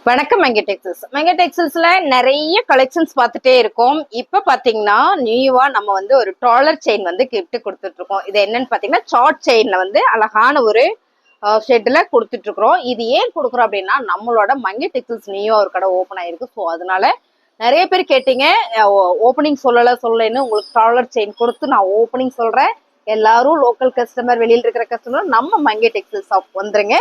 வணக்கம் மங்கை டெக்ஸ்டைல்ஸ். மங்கை டெக்ஸ்டைல்ஸ்ல நிறைய கலெக்ஷன்ஸ் பார்த்துட்டே இருக்கோம். இப்ப பாத்தீங்கன்னா நியூவா நம்ம வந்து ஒரு டாலர் செயின் வந்து கிஃப்ட் கொடுத்துட்டு இருக்கோம். இது என்னன்னு பாத்தீங்கன்னா சார்ட் செயின்ல வந்து அழகான ஒரு ஷெட்ல கொடுத்துட்டு இருக்கிறோம். இது ஏன் கொடுக்குறோம் அப்படின்னா நம்மளோட மங்கை டெக்ஸ்டைல்ஸ் நியூவா ஒரு கடை ஓப்பன் ஆயிருக்கு. ஸோ அதனால நிறைய பேர் கேட்டீங்க, ஓப்பனிங் சொல்லலைன்னு உங்களுக்கு டாலர் செயின் கொடுத்து நான் ஓப்பனிங் சொல்றேன். எல்லாரும் லோக்கல் கஸ்டமர், வெளியில் இருக்கிற கஸ்டமர் நம்ம மங்கை டெக்ஸ்டைல்ஸ் ஷாப் வந்துருங்க.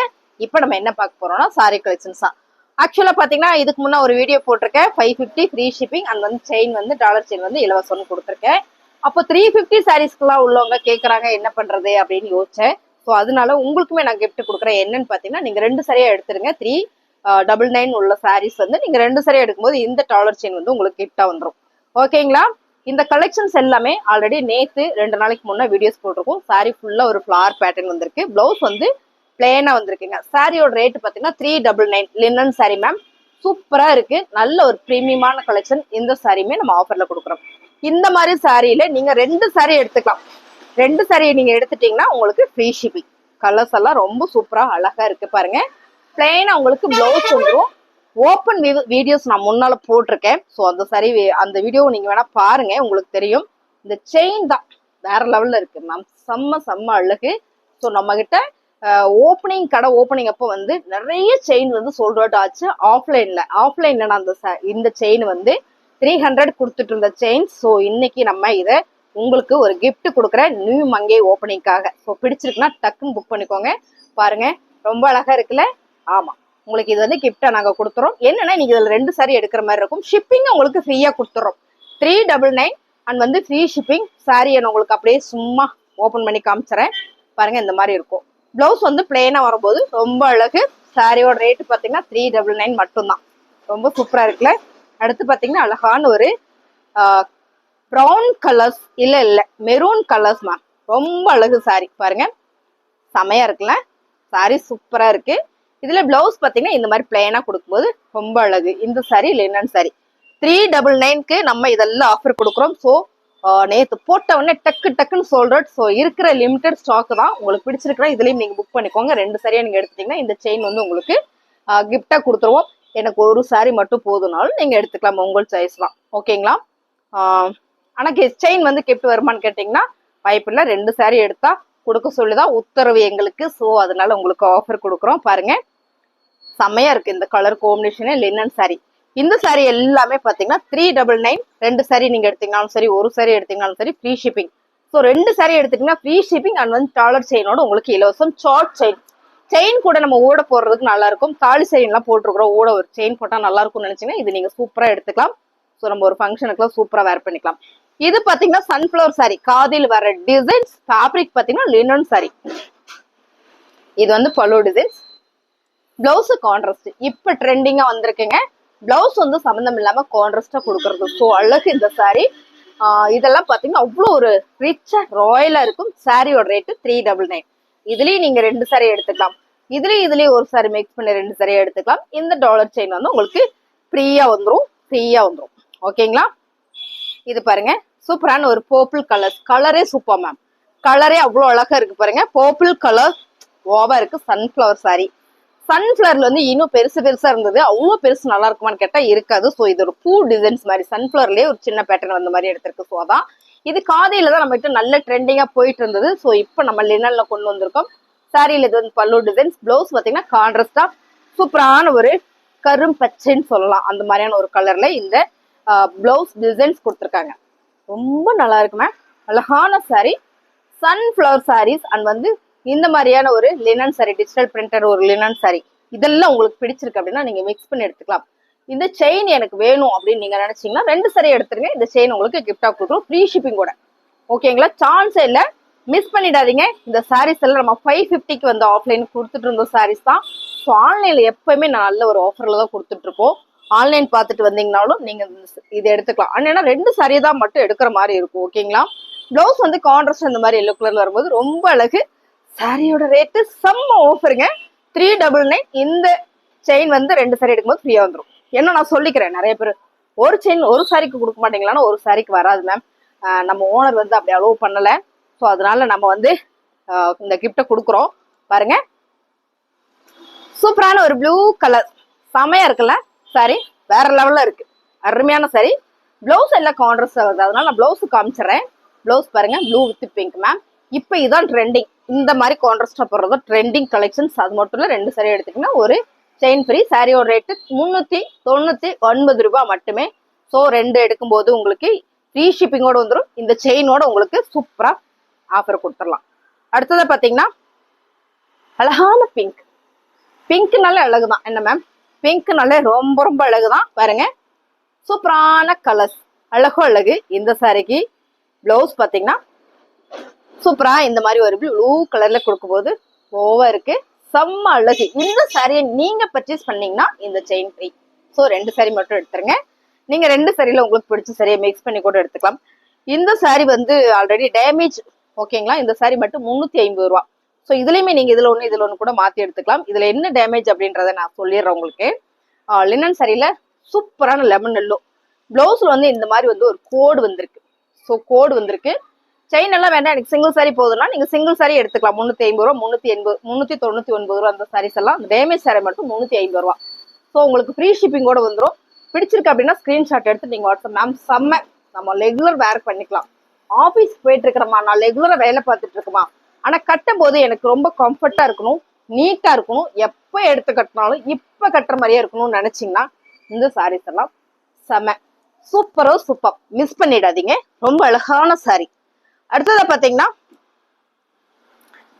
இப்ப நம்ம என்ன பார்க்க போறோம்னா சாரி கலெக்ஷன்ஸ் தான். ஆக்சுவலா பாத்தீங்கன்னா இதுக்கு முன்ன ஒரு வீடியோ போட்டிருக்கேன், 550 ஃப்ரீ ஷிப்பிங் அண்ட் வந்து செயின் வந்து டாலர் செயின் வந்து இலவசம்னு கொடுத்துருக்கேன். அப்போ 350 சாரீஸ்க்குலாம் உள்ளவங்க கேட்கறாங்க என்ன பண்றது அப்படின்னு யோசிச்சேன். ஸோ அதனால உங்களுக்குமே நான் கிஃப்ட் கொடுக்குறேன். என்னன்னு பாத்தீங்கன்னா நீங்க 2 சரியா எடுத்துருங்க. 399 உள்ள சாரீஸ் வந்து நீங்க 2 சரியா எடுக்கும்போது இந்த டாலர் செயின் வந்து உங்களுக்கு கிஃப்டா வந்துடும். ஓகேங்களா? இந்த கலெக்ஷன்ஸ் எல்லாமே ஆல்ரெடி நேத்து 2 நாளைக்கு முன்னே வீடியோஸ் போட்டிருக்கோம். சாரி ஃபுல்லா ஒரு ஃபிளார் பேட்டர்ன் வந்திருக்கு. பிளவுஸ் வந்து பிளேனா வந்திருக்குங்க. சாரியோட ரேட் பாத்தீங்கன்னா 399 லினன் சாரி மேம். சூப்பரா இருக்கு. நல்ல ஒரு பிரீமியமான கலெக்ஷன். இந்த சாரியுமே நம்ம ஆஃபர்ல கொடுக்குறோம். இந்த மாதிரி சாரியில நீங்க 2 சாரி எடுத்துக்கலாம். 2 சாரியை நீங்க எடுத்துட்டீங்கன்னா உங்களுக்கு ஃப்ரீ ஷிப்பிங். கலர்ஸ் எல்லாம் ரொம்ப சூப்பரா அழகா இருக்கு பாருங்க. பிளேனா உங்களுக்கு பிளவுஸ் வந்துடும். ஓப்பன் வீடியோஸ் நான் முன்னால போட்டிருக்கேன். ஸோ அந்த சாரி அந்த வீடியோ நீங்க வேணா பாருங்க, உங்களுக்கு தெரியும். இந்த செயின் தான் வேற லெவல்ல இருக்கு மேம். செம்ம அழகு. ஸோ நம்ம கிட்ட ஓப்பனிங் கடை ஓப்பனிங் அப்போ வந்து நிறைய செயின் வந்து சோல்ட் அவுட் ஆச்சு. ஆஃப்லைன்ல நான் இந்த செயின் வந்து 300 கொடுத்துட்டு இருந்த செயின். ஸோ இன்னைக்கு நம்ம இதை உங்களுக்கு ஒரு கிஃப்ட் கொடுக்குறேன் நியூ மங்கை ஓப்பனிங்காக. ஸோ பிடிச்சிருக்குன்னா டக்குன்னு புக் பண்ணிக்கோங்க. பாருங்க ரொம்ப அழகா இருக்குல்ல. ஆமா, உங்களுக்கு இது வந்து கிஃப்டா நாங்க கொடுத்துறோம். என்னன்னா நீங்க இதுல 2 சாரி எடுக்கிற மாதிரி இருக்கும். ஷிப்பிங் உங்களுக்கு ஃப்ரீயா கொடுத்துறோம். 399 அண்ட் வந்து ஃப்ரீ ஷிப்பிங். சாரியை நான் உங்களுக்கு அப்படியே சும்மா ஓப்பன் பண்ணி காமிச்சுறேன் பாருங்க. இந்த மாதிரி இருக்கும். பிளவுஸ் வந்து பிளெயினா வரும்போது ரொம்ப அழகு. சாரியோட ரேட்டு பாத்தீங்கன்னா 399 மட்டும்தான். ரொம்ப சூப்பரா இருக்குல்ல. அடுத்து பாத்தீங்கன்னா அழகான ஒரு ப்ரௌன் கலர்ஸ், இல்ல மெரூன் கலர்ஸ் மேம். ரொம்ப அழகு சாரி பாருங்க. செமையா இருக்குல்ல. சாரி சூப்பரா இருக்கு. இதுல பிளவுஸ் பாத்தீங்கன்னா இந்த மாதிரி பிளெயினா கொடுக்கும்போது ரொம்ப அழகு. இந்த சாரி லினன் சாரி 399க்கு நம்ம இதெல்லாம் ஆஃபர் கொடுக்குறோம். ஸோ நேற்று போட்ட உடனே டக்குன்னு சொல்றேன். ஸோ இருக்கிற லிமிடெட் ஸ்டாக் தான். உங்களுக்கு பிடிச்சிருக்கிற இதுலயும் நீங்க புக் பண்ணிக்கோங்க. 2 சாரியா நீங்க எடுத்துட்டீங்கன்னா இந்த செயின் வந்து உங்களுக்கு கிஃப்டா கொடுத்துருவோம். எனக்கு ஒரு சாரி மட்டும் போதுனாலும் நீங்க எடுத்துக்கலாம், உங்கள் சாய்ஸ் தான். ஓகேங்களா? ஆனா செயின் வந்து கிஃப்ட் வருமானு கேட்டீங்கன்னா வாய்ப்பில்லை. 2 சாரி எடுத்தா கொடுக்க சொல்லிதான் உத்தரவு எங்களுக்கு. ஸோ அதனால உங்களுக்கு ஆஃபர் கொடுக்குறோம். பாருங்க செம்மையா இருக்கு இந்த கலர் காம்பினேஷனே. லினன் சாரி. இந்த சாரி எல்லாமே பாத்தீங்கன்னா 399. 2 சாரி நீங்க எடுத்தீங்கனாலும் சரி, ஒரு சாரி எடுத்தீங்கனாலும் சரி ஃப்ரீ ஷிப்பிங். ஸோ 2 சாரி எடுத்தீங்கன்னா ஃப்ரீ ஷிப்பிங் அண்ட் வந்து டாலர் செயினோட உங்களுக்கு இலவசம். சார்ட் செயின் கூட நம்ம ஊட போடுறதுக்கு நல்லா இருக்கும். தாலி செயின் எல்லாம் போட்டுருக்கிறோம். ஊட ஒரு செயின் போட்டா நல்லா இருக்கும்னு நினைச்சீங்கன்னா இது நீங்க சூப்பரா எடுத்துக்கலாம். ஸோ நம்ம ஒரு ஃபங்க்ஷனுக்குலாம் சூப்பரா வேர் பண்ணிக்கலாம். இது பாத்தீங்கன்னா சன்ஃபிளவர் சாரி. காதில் வர டிசைன்ஸ். ஃபேப்ரிக் பாத்தீங்கன்னா லினன் சாரி. இது வந்து பல்லு டிசைன்ஸ். பிளவுஸ் கான்ட்ராஸ்ட் இப்ப ட்ரெண்டிங்கா வந்திருக்குங்க. பிளவுஸ் வந்து சம்பந்தம் இல்லாம கான்ட்ராஸ்டா கொடுக்கறது. ஸோ அழகு இந்த சாரி. இதெல்லாம் பாத்தீங்கன்னா அவ்வளோ ஒரு ரிச்சா ராயலா இருக்கும். சாரியோட ரேட்டு 399. இதுலயும் நீங்க 2 சாரி எடுத்துக்கலாம். இதுலயும் ஒரு சாரி மிக்ஸ் பண்ணி 2 சாரி எடுத்துக்கலாம். இந்த டாலர் செயின் வந்து உங்களுக்கு ஃப்ரீயா வந்துடும். ஓகேங்களா? இது பாருங்க சூப்பரான ஒரு பர்பிள் கலரே சூப்பர் மேம். கலரே அவ்வளோ அழகா இருக்கு பாருங்க. பர்பிள் கலர் ஓவா இருக்கு. Sunflower sorry. சன்ஃபிளவர்ல வந்து இன்னும் பெருசா இருந்தது. அவ்வளோ பெருசு நல்லா இருக்குமான்னு கேட்டா இருக்காது. ஸோ இது ஒரு பூ டிசைன்ஸ் மாதிரி சன்ஃபிளவர்லயே ஒரு சின்ன பேட்டர்ன் வந்த மாதிரி எடுத்திருக்கு. ஸோ அதான் இது காதியில தான் நம்ம கிட்ட நல்ல ட்ரெண்டிங்கா போயிட்டு இருந்தது. ஸோ இப்போ நம்ம லினன்ல கொண்டு வந்திருக்கோம். சாரியில இது வந்து பல்லு டிசைன்ஸ். பிளவுஸ் பாத்தீங்கன்னா கான்ட்ராஸ்டா சூப்பரான ஒரு கரும் பச்சைன்னு சொல்லலாம். அந்த மாதிரியான ஒரு கலர்ல இந்த பிளவுஸ் டிசைன்ஸ் கொடுத்துருக்காங்க. ரொம்ப நல்லா இருக்குமே. அழகான சாரி. சன்ஃபிளவர் சாரீஸ் அண்ட் வந்து இந்த மாதிரியான ஒரு லினன் சாரி, டிஜிட்டல் பிரிண்டர் ஒரு லினன் சாரி, இதெல்லாம் உங்களுக்கு பிடிச்சிருக்கு அப்படின்னா நீங்க மிக்ஸ் பண்ணி எடுத்துக்கலாம். இந்த செயின் எனக்கு வேணும் அப்படின்னு நீங்க நினைச்சீங்கன்னா 2 சாரி எடுத்துருங்க. இந்த செயின் உங்களுக்கு கிஃப்டா கொடுத்துரும். ஃப்ரீ ஷிப்பிங் கூட. ஓகேங்களா? சான்ஸ் இல்ல, மிஸ் பண்ணிடாதீங்க. இந்த சாரீஸ் எல்லாம் நம்ம 550க்கு வந்து ஆஃப்லைன் கொடுத்துட்டு இருந்த சாரீஸ் தான். ஸோ ஆன்லைன்ல எப்பவுமே நல்ல ஒரு ஆஃபர்ல தான் கொடுத்துட்டு இருக்கோம். ஆன்லைன் பார்த்துட்டு வந்தீங்கனாலும் நீங்க இதை எடுத்துக்கலாம். ஆனால் 2 சாரி தான் மட்டும் எடுக்கிற மாதிரி இருக்கும். ஓகேங்களா? பிளவுஸ் வந்து கான்ட்ராஸ்ட் இந்த மாதிரி எல்லோ கலர்ல வரும்போது ரொம்ப அழகு. சாரியோட ரேட்டு செம்ம ஆஃபருங்க. 399. இந்த செயின் வந்து 2 சாரி எடுக்கும்போது ஃப்ரீயா வந்துடும். என்ன நான் சொல்லிக்கிறேன், நிறைய பேர் ஒரு செயின் ஒரு சாரிக்கு கொடுக்க மாட்டீங்களான்னா ஒரு சாரிக்கு வராது மேம். நம்ம ஓனர் வந்து அப்படி அலோவ் பண்ணல. ஸோ அதனால நம்ம வந்து இந்த கிஃப்டை கொடுக்குறோம். பாருங்க சூப்பரான ஒரு ப்ளூ கலர் செமையா இருக்குல்ல சாரி, வேற லெவல்ல இருக்கு, அருமையான சாரி. பிளவுஸ் எல்லாம் கான்ட்ராஸ்ட் வருது, அதனால நான் பிளவுஸ் காமிச்சிடறேன். பிளவுஸ் பாருங்க, ப்ளூ வித் பிங்க் மேம். இப்போ இதான் ட்ரெண்டிங், இந்த மாதிரி கான்ட்ராஸ்டா போடுறது ட்ரெண்டிங் கலெக்ஷன்ஸ். அது மட்டும் இல்ல, 2 சாரி எடுத்துக்கிங்கன்னா ஒரு செயின் ஃப்ரீ. சாரியோட ரேட்டு 399 ரூபாய் மட்டுமே. ஸோ 2 எடுக்கும்போது உங்களுக்கு ஃப்ரீ ஷிப்பிங்கோட வந்துடும். இந்த செயினோட உங்களுக்கு சூப்பரா ஆஃபர் கொடுத்துடலாம். அடுத்தது பாத்தீங்கன்னா அழகான பிங்க். பிங்க்னாலே அழகுதான் என்ன மேம், பிங்க்னாலே ரொம்ப ரொம்ப அழகுதான். பாருங்க, சூப்பரான கலர்ஸ், அழகும் அழகு. இந்த சாரிக்கு பிளவுஸ் பாத்தீங்கன்னா சூப்பரா இந்த மாதிரி ஒரு ப்ளூ கலர்ல கொடுக்கும்போது ஓவா இருக்கு, செம்ம அழகு. இந்த சாரியை நீங்க பர்ச்சேஸ் பண்ணீங்கன்னா இந்த செயின் ஃப்ரீ. ஸோ 2 சாரி மட்டும் எடுத்துருங்க. நீங்க 2 சாரியில உங்களுக்கு பிடிச்ச சாரியை மிக்ஸ் பண்ணி கூட எடுத்துக்கலாம். இந்த சாரி வந்து ஆல்ரெடி டேமேஜ், ஓகேங்களா. இந்த சாரி மட்டும் 350 ரூபா. ஸோ இதுலயுமே நீங்க இதுல ஒண்ணு கூட மாத்தி எடுத்துக்கலாம். இதுல என்ன டேமேஜ் அப்படின்றத நான் சொல்லிடுறேன் உங்களுக்கு. லினன் சாரியில சூப்பரான லெமன் எல்லோ. பிளவுஸ்ல வந்து இந்த மாதிரி வந்து ஒரு கோடு வந்திருக்கு. ஸோ கோடு வந்திருக்கு. செயின் எல்லாம் வேண்டாம், எனக்கு சிங்கிள் சாரி போதுன்னா நீங்க சிங்கிள் சாரி எடுத்துக்கலாம். 350 ரூபா, 380, 399 ரூபா அந்த சாரீஸ் எல்லாம். டேமேஜ் சாரி மட்டும் 350 ரூபா. ஸோ உங்களுக்கு ஃப்ரீ ஷிப்பிங்கோட வந்துடும். பிடிச்சிருக்கு அப்படின்னா ஸ்கிரீன்ஷாட் எடுத்து நீங்க வாட்ஸ்அப் மேம் செம்ம, நம்ம ரெகுலர் வேர் பண்ணிக்கலாம். ஆஃபீஸ் போயிட்டு இருக்கிறோமா, நான் ரெகுலரா வேலை பார்த்துட்டு இருக்குமா, ஆனா கட்டும் போது எனக்கு ரொம்ப கம்ஃபர்ட்டா இருக்கணும், நீட்டா இருக்கணும், எப்ப எடுத்து கட்டினாலும் இப்ப கட்டுற மாதிரியே இருக்கணும்னு நினைச்சீங்கன்னா இந்த சாரீஸ் எல்லாம் செம சூப்பரோ சூப்பர், மிஸ் பண்ணிடாதீங்க. ரொம்ப அழகான சாரி. அடுத்ததா பாத்தீங்கன்னா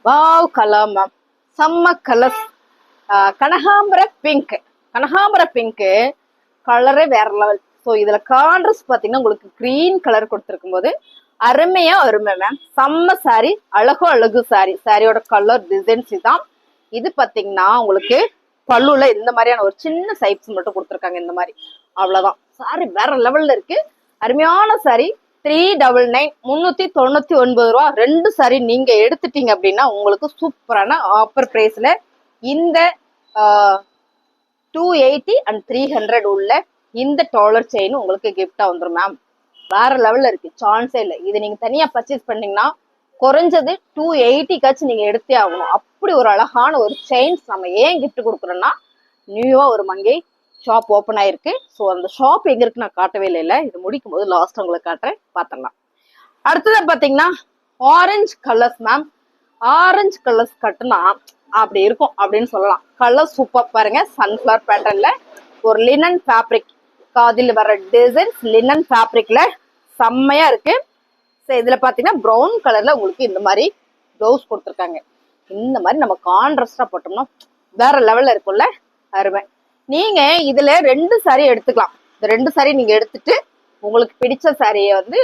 வாவ் கலர் மேம், செம்ம கலர்ஸ். கனகாம்பர பிங்க். கனகாம்பர பிங்க் கலரே வேற லெவல். ஸோ இதுல கான்ட்ராஸ்ட் பாத்தீங்கன்னா உங்களுக்கு கிரீன் கலர் கொடுத்துருக்கும் போது அருமையா அருமை மேம், செம்ம சாரி, அழகோ அழகு சாரி. சாரியோட கலர் டிசைன்ஸ் தான். இது பாத்தீங்கன்னா உங்களுக்கு பல்லுல இந்த மாதிரியான ஒரு சின்ன சைப்ஸ் மட்டும் கொடுத்துருக்காங்க இந்த மாதிரி, அவ்வளவுதான். சாரி வேற லெவல்ல இருக்கு, அருமையான சாரி. 399, 399 ரூபா. 2 சாரி நீங்க எடுத்துட்டீங்க அப்படின்னா உங்களுக்கு சூப்பரான ஆஃபர் பிரைஸ்ல இந்த 280 and 300 உள்ள இந்த டாலர் செயின் உங்களுக்கு கிஃப்டா வந்துடும் மேம். வேற லெவல்ல இருக்கு, சான்ஸே இல்லை. இது நீங்க தனியா பர்ச்சேஸ் பண்ணீங்கன்னா குறைஞ்சது 280 நீங்க எடுத்தே ஆகணும். அப்படி ஒரு அழகான ஒரு செயின்ஸ் நம்ம ஏன் கிஃப்ட் கொடுக்குறோம்னா, நியூவா ஒரு மங்கை ஷாப் ஓப்பன் ஆயிருக்கு. ஸோ அந்த ஷாப் எங்க இருக்கு நான் காட்டவே இல்லை. இது முடிக்கும் போது லாஸ்ட் உங்களுக்கு காட்டுறேன், பாத்திரலாம். அடுத்தது பாத்தீங்கன்னா orange colours ma'am. Orange colours கட்டுனா அப்படி இருக்கும் அப்படின்னு சொல்லலாம். கலர் சூப்பர் பாருங்க, சன்ஃபிளவர் பேட்டர்ன்ல ஒரு லினன் ஃபேப்ரிக். காதில் வர டிசைன்ஸ் லினன் ஃபேப்ரிக்ல செம்மையா இருக்கு. இதுல பாத்தீங்கன்னா ப்ரௌன் கலர்ல உங்களுக்கு இந்த மாதிரி ப்ளவுஸ் கொடுத்துருக்காங்க. இந்த மாதிரி நம்ம கான்ட்ராஸ்டா போட்டோம்னா வேற லெவல்ல இருக்கும்ல, அருமை. நீங்க இதுல 2 சாரி எடுத்துக்கலாம். இந்த 2 சாரி நீங்க எடுத்துட்டு உங்களுக்கு பிடிச்ச சாரியை வந்து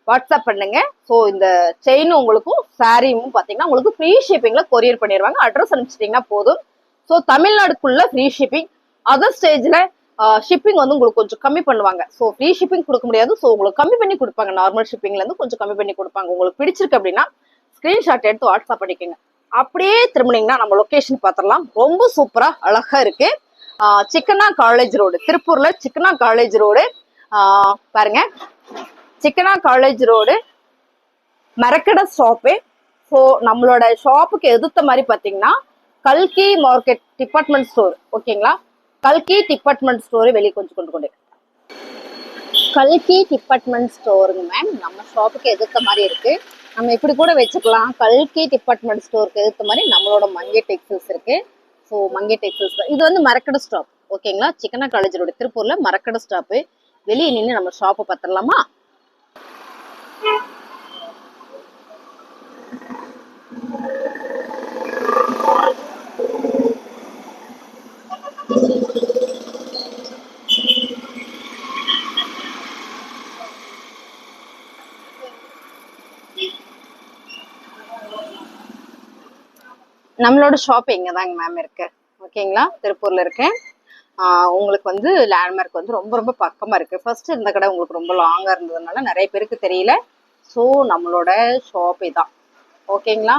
வாட்ஸ்அப் பண்ணுங்க. ஸோ இந்த செயினும் உங்களுக்கும் சாரியும் பாத்தீங்கன்னா உங்களுக்கு ஃப்ரீ ஷிப்பிங்ல கொரியர் பண்ணிடுவாங்க. அட்ரஸ் அனுப்பிச்சிட்டீங்கன்னா போதும். ஸோ தமிழ்நாடுக்குள்ள ஃப்ரீ ஷிப்பிங், அதர் ஸ்டேஜ்ல ஷிப்பிங் வந்து உங்களுக்கு கொஞ்சம் கம்மி பண்ணுவாங்க. ஸோ ஃப்ரீ ஷிப்பிங் கொடுக்க முடியாது, ஸோ உங்களுக்கு கம்மி பண்ணி கொடுப்பாங்க. நார்மல் ஷிப்பிங்ல இருந்து கொஞ்சம் கம்மி பண்ணி கொடுப்பாங்க. உங்களுக்கு பிடிச்சிருக்கு அப்படின்னா ஸ்கிரீன்ஷாட் எடுத்து வாட்ஸ்அப் பண்ணிக்கோங்க. அப்படியே திரும்பினீங்கன்னா நம்ம லொகேஷன் பார்த்துடலாம். ரொம்ப சூப்பரா அழகா இருக்கு. சிக்கனா காலேஜ் ரோடு, திருப்பூர்ல சிக்கனா காலேஜ் ரோடு. பாருங்க, சிக்கனா காலேஜ் ரோடு மரக்கடை ஷாப்பு. ஸோ நம்மளோட ஷாப்புக்கு எதிர்த்த மாதிரி பாத்தீங்கன்னா கல்கி மார்க்கெட் டிபார்ட்மெண்ட் ஸ்டோர், ஓகேங்களா. கல்கி டிபார்ட்மெண்ட் ஸ்டோர் வெளியே கொஞ்சம் கொண்டு கல்கி டிபார்ட்மெண்ட் ஸ்டோருங்க மேம். நம்ம ஷாப்புக்கு எதிர்த்த மாதிரி இருக்கு. நம்ம இப்படி கூட வச்சுக்கலாம். கல்கி டிபார்ட்மெண்ட் ஸ்டோருக்கு எதிர்த்த மாதிரி நம்மளோட மங்கை டெக்ஸ்டைல்ஸ் இருக்கு. ஸோ மங்கை டெக்ஸ்டைல்ஸ் இது வந்து மரக்கடை ஸ்டாப், ஓகேங்களா. சிக்கனா காலேஜ் ரோடு திருப்பூர்ல மரக்கடை ஸ்டாப்பு. வெளியே நின்று நம்ம ஷாப்பை பார்த்துடலாமா. நம்மளோட ஷாப் இங்கதாங்க மேம் இருக்கு, ஓகேங்களா. திருப்பூர்ல இருக்கு. உங்களுக்கு வந்து லேண்ட்மார்க் வந்து ரொம்ப ரொம்ப பக்கமா இருக்கு. ஃபர்ஸ்ட் இந்த கடை உங்களுக்கு ரொம்ப லாங்கா இருந்ததுனால நிறைய பேருக்கு தெரியல. ஸோ நம்மளோட ஷாப் இதான், ஓகேங்களா.